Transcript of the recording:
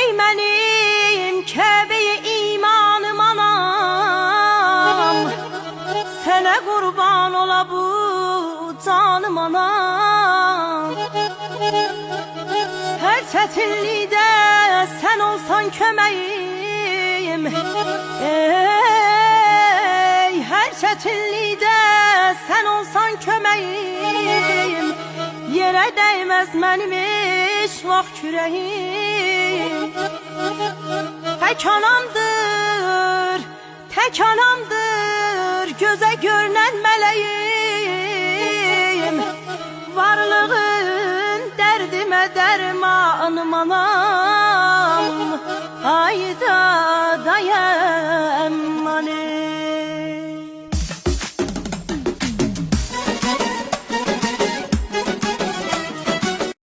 ey mənim Kəbəyə imanım anam, sənə qurban ola bu canım anam. Hər çətinlikdə sən olsan köməyim, ey hər çətinlikdə sən olsan köməyim, yerə dəyməz mənim heç vaxt kürəyim. Tək anamdır, tək anamdır gözə görünən mələyim, varlığın dərdimə dərmanım anam, ayda dayanmanım.